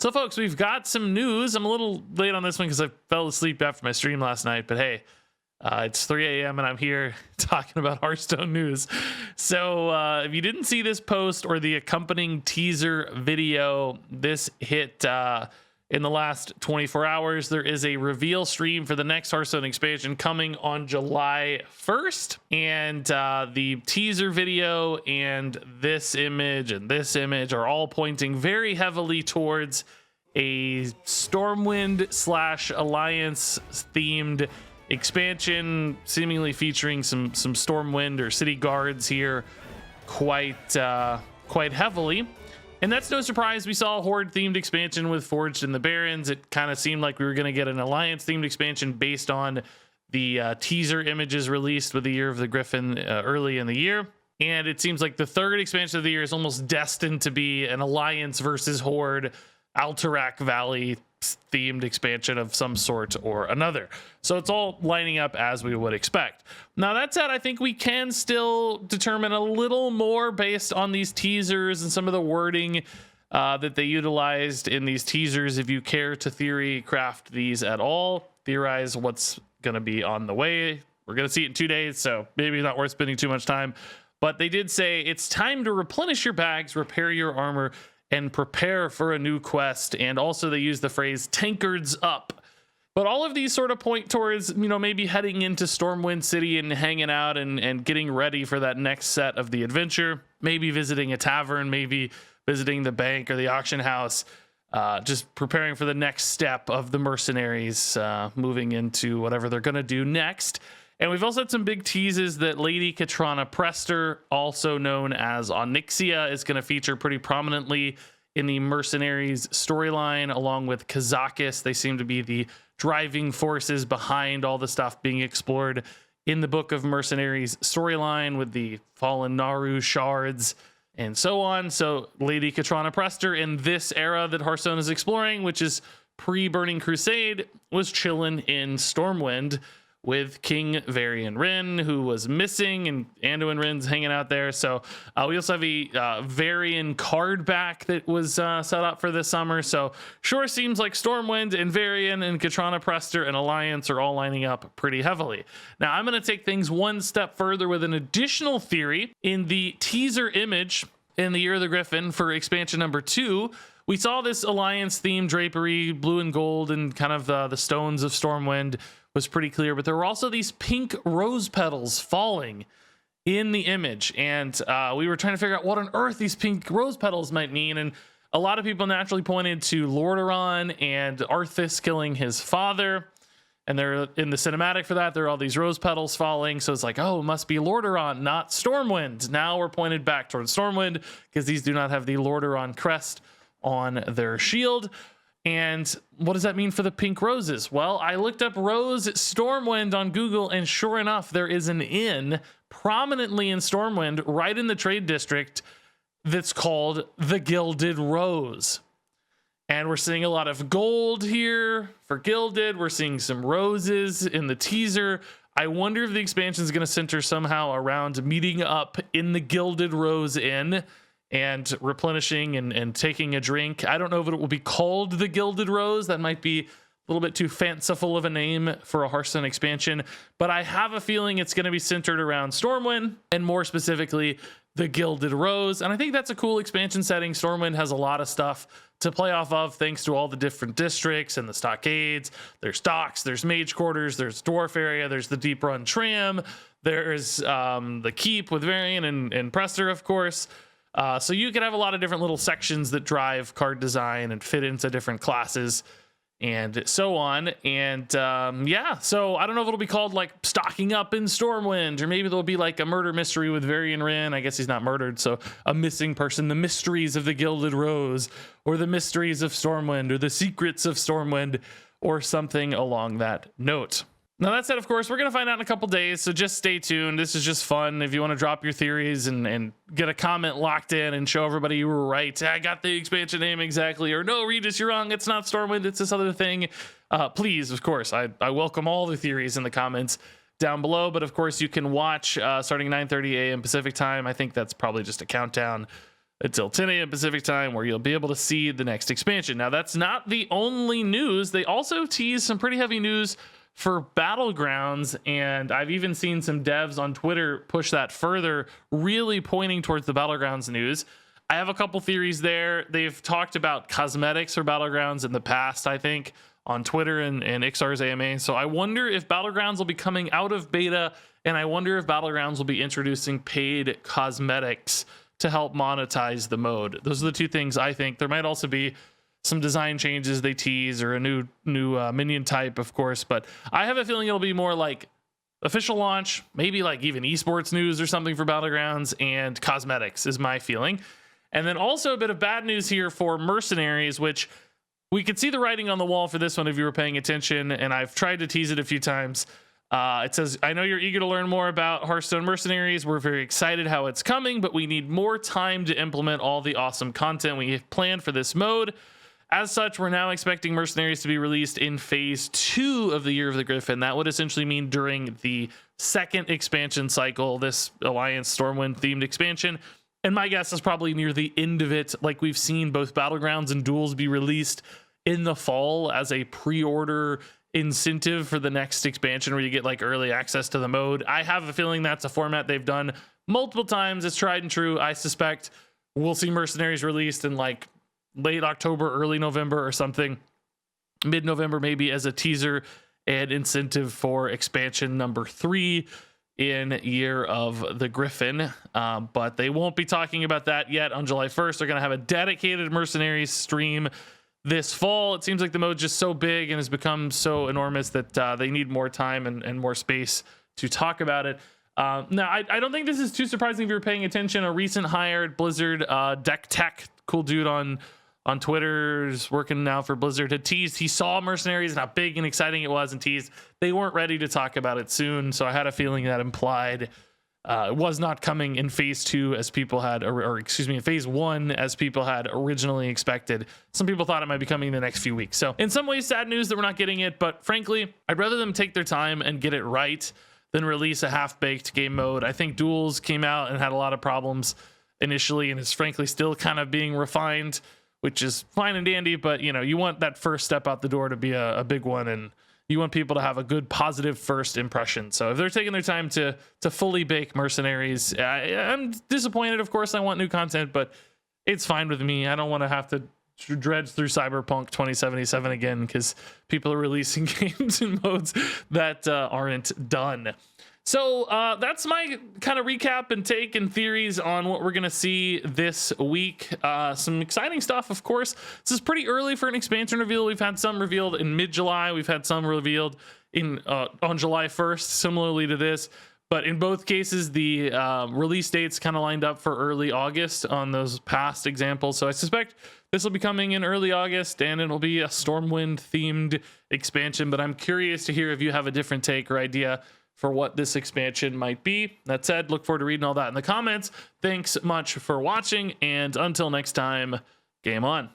So folks, we've got some news. I'm a little late on this one because I fell asleep after my stream last night, but hey, it's 3 a.m. and I'm here talking about Hearthstone news. So if you didn't see this post or the accompanying teaser video, this hit in the last 24 hours. There is a reveal stream for the next Hearthstone expansion coming on July 1st. And the teaser video and this image are all pointing very heavily towards a Stormwind / Alliance themed expansion, seemingly featuring some Stormwind or city guards here quite heavily. And that's no surprise. We saw a Horde themed expansion with Forged in the Barrens. It kind of seemed like we were going to get an Alliance themed expansion based on the teaser images released with the Year of the Griffin early in the year. And it seems like the third expansion of the year is almost destined to be an Alliance versus Horde Alterac Valley themed expansion of some sort or another. So it's all lining up as we would expect. Now that said, I think we can still determine a little more based on these teasers and some of the wording that they utilized in these teasers. If you care to theory craft these at all, theorize what's going to be on the way. We're going to see it in 2 days, so maybe not worth spending too much time. But they did say it's time to replenish your bags, repair your armor, and prepare for a new quest. And also they use the phrase tankards up. But all of these sort of point towards, maybe heading into Stormwind City and hanging out and getting ready for that next set of the adventure. Maybe visiting a tavern, maybe visiting the bank or the auction house. Just preparing for the next step of the mercenaries moving into whatever they're going to do next. And we've also had some big teases that Lady Katrana Prester, also known as Onyxia, is going to feature pretty prominently in the Mercenaries storyline, along with Kazakis. They seem to be the driving forces behind all the stuff being explored in the Book of Mercenaries storyline with the fallen Naru shards and so on. So Lady Katrana Prester in this era that Hearthstone is exploring, which is pre-Burning Crusade, was chilling in Stormwind with King Varian Wrynn, who was missing, and Anduin Wrynn's hanging out there. So we also have a Varian card back that was set up for this summer. So sure seems like Stormwind and Varian and Katrana Prester and Alliance are all lining up pretty heavily. Now I'm going to take things one step further with an additional theory. In the teaser image in the Year of the Griffin for expansion number 2, we saw this Alliance themed drapery, blue and gold, and kind of the stones of Stormwind was pretty clear, but there were also these pink rose petals falling in the image, and we were trying to figure out what on earth these pink rose petals might mean. And a lot of people naturally pointed to Lordaeron and Arthas killing his father, and they're in the cinematic for that. There are all these rose petals falling, so it's like, oh, it must be Lordaeron, not Stormwind. Now we're pointed back towards Stormwind because these do not have the Lordaeron crest on their shield. And what does that mean for the pink roses? Well, I looked up Rose Stormwind on Google, and sure enough, there is an inn prominently in Stormwind, right in the trade district, that's called the Gilded Rose. And we're seeing a lot of gold here for Gilded. We're seeing some roses in the teaser. I wonder if the expansion is going to center somehow around meeting up in the Gilded Rose Inn and replenishing and taking a drink. I don't know if it will be called the Gilded Rose. That might be a little bit too fanciful of a name for a Hearthstone expansion, but I have a feeling it's going to be centered around Stormwind, and more specifically the Gilded Rose. And I think that's a cool expansion setting. Stormwind has a lot of stuff to play off of thanks to all the different districts and the stockades. There's docks, there's mage quarters, there's dwarf area, there's the deep run tram, there's the keep with Varian and Prester, of course. So you could have a lot of different little sections that drive card design and fit into different classes and so on. And yeah, so I don't know if it'll be called like Stocking Up in Stormwind, or maybe there'll be like a murder mystery with Varian Wrynn. I guess he's not murdered, so a missing person, the mysteries of the Gilded Rose, or the mysteries of Stormwind, or the secrets of Stormwind, or something along that note. Now, that said, of course, we're going to find out in a couple days, so just stay tuned. This is just fun. If you want to drop your theories and get a comment locked in and show everybody you were right, I got the expansion name exactly, or no, Regis, you're wrong, it's not Stormwind, it's this other thing, please, of course, I welcome all the theories in the comments down below. But of course, you can watch starting 9:30 a.m. Pacific time. I think that's probably just a countdown until 10 a.m. Pacific time, where you'll be able to see the next expansion. Now, that's not the only news. They also teased some pretty heavy news for Battlegrounds, and I've even seen some devs on Twitter push that further, really pointing towards the Battlegrounds news. I have a couple theories there. They've talked about cosmetics for Battlegrounds in the past, I think, on Twitter and Ixar's AMA. So I wonder if Battlegrounds will be coming out of beta, and I wonder if Battlegrounds will be introducing paid cosmetics to help monetize the mode. Those are the two things I think. There might also be some design changes they tease, or a new minion type, of course, but I have a feeling it'll be more like official launch, maybe like even esports news or something for Battlegrounds, and cosmetics is my feeling. And then also a bit of bad news here for Mercenaries, which we could see the writing on the wall for this one if you were paying attention, and I've tried to tease it a few times. It says, I know you're eager to learn more about Hearthstone Mercenaries. We're very excited how it's coming, but we need more time to implement all the awesome content we have planned for this mode. As such, we're now expecting Mercenaries to be released in Phase 2 of the Year of the Griffin. That would essentially mean during the second expansion cycle, this Alliance Stormwind themed expansion. And my guess is probably near the end of it. Like, we've seen both Battlegrounds and Duels be released in the fall as a pre-order incentive for the next expansion, where you get like early access to the mode. I have a feeling that's a format they've done multiple times. It's tried and true. I suspect we'll see Mercenaries released in like late October, early November or something, mid-November maybe, as a teaser and incentive for expansion number 3 in Year of the Griffin. But they won't be talking about that yet on July 1st. They're going to have a dedicated Mercenaries stream this fall. It seems like the mode's just so big and has become so enormous that they need more time and more space to talk about it. Now, I don't think this is too surprising if you're paying attention. A recent hire at Blizzard, Deck Tech, cool dude on Twitter, is working now for Blizzard, had teased he saw Mercenaries and how big and exciting it was, and teased they weren't ready to talk about it soon. So I had a feeling that implied it was not coming in Phase 2 as people had, or excuse me, in Phase 1 as people had originally expected. Some people thought it might be coming in the next few weeks. So in some ways, sad news that we're not getting it, but frankly, I'd rather them take their time and get it right than release a half-baked game mode. I think Duels came out and had a lot of problems initially, and is frankly still kind of being refined, which is fine and dandy, but you know, you want that first step out the door to be a big one, and you want people to have a good positive first impression. So if they're taking their time to fully bake Mercenaries, I'm disappointed. Of course, I want new content, but it's fine with me. I don't want to have to dredge through Cyberpunk 2077 again, because people are releasing games and modes that aren't done. So that's my kind of recap and take and theories on what we're going to see this week. Some exciting stuff, of course. This is pretty early for an expansion reveal. We've had some revealed in mid-July. We've had some revealed in on July 1st, similarly to this. But in both cases, the release dates kind of lined up for early August on those past examples. So I suspect this will be coming in early August, and it'll be a Stormwind-themed expansion. But I'm curious to hear if you have a different take or idea for what this expansion might be. That said, look forward to reading all that in the comments. Thanks much for watching, and until next time, game on.